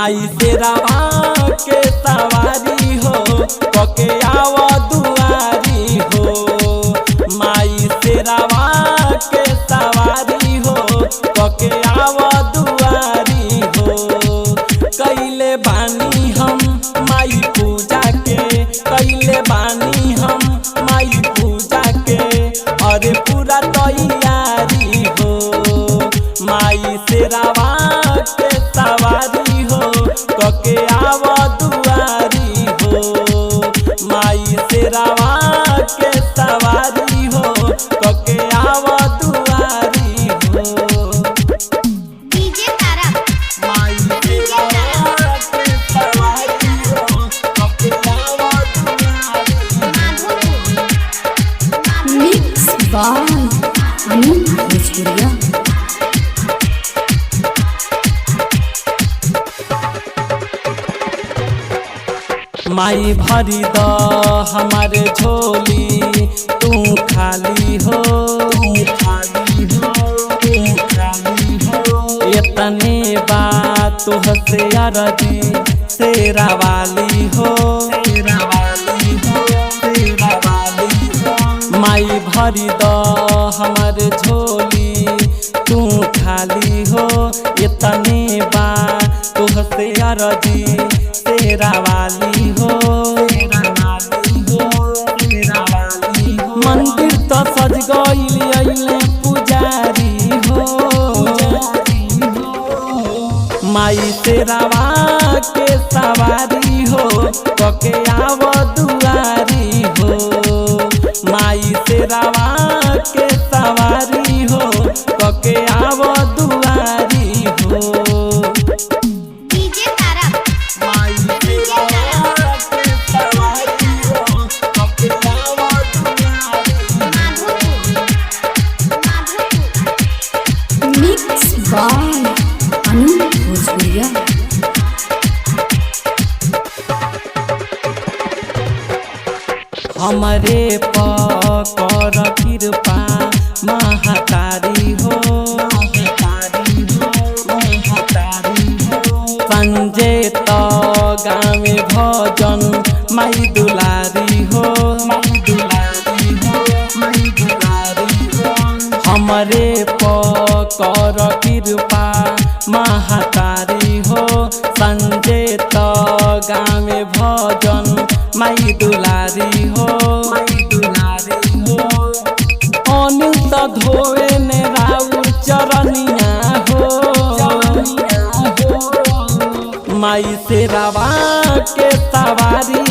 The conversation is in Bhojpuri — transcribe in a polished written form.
माई शेरावा के सवारी हो कके आव दुआरी हो। माई शेरावा के सवारी हो कके आव दुआरी हो। कैले बानी हम माई पूजा के, कैले बानी हम माई पूजा के, अरे पूरा तैयारी हो। माई शेरावा के सवारी हो कके आव दुआरी हो। माई शेरावा के सवारी हो कके आव दुआरी हो। डीजे तारा माई शेरावा के सवारी हो कके आव दुआरी हो। मिक्स बाय अनिल भोजपुरिया। माई भरी द हमारे झोली तू खाली हो, तू खाली हो, तू खाली हो। इतने बात तुहसे अरजी शेरा वाली हो, शेरा वाली हो, शेरा वाली हो। माई भरी द हमारे झोली तू खाली हो। इतने बात तुहसे अरजी शेरा वाली हो, शेरा वाली हो, शेरा वाली हो। मंदिर तो सज गइल अइले पुजारी हो, पुजारी हो। माई शेरावा के सवारी हो कके आव दुआरी हो। माई शेरावा के सवारी हो कके आव दुआरी हो। डीजे तारा माई शेरावा के सवारी हो कके आव दुआरी हो। मिक्स बाय अनिल भोजपुरिया। हमरे पर कृपा महतारी हो, महतारी हो, महतारी हो। संजय तो गाँव भजन माई दुलारी हो, माई दुलारी हो, माई दुलारी हो। हमरे पर कृपा महतारी हो। संजय तो गाँव भजन माई दुलारी हो, माई दुलारी हो। अनिल तो धोवे ने राउर चरनिया हो, चरनिया हो। माई शेरावा के सवारी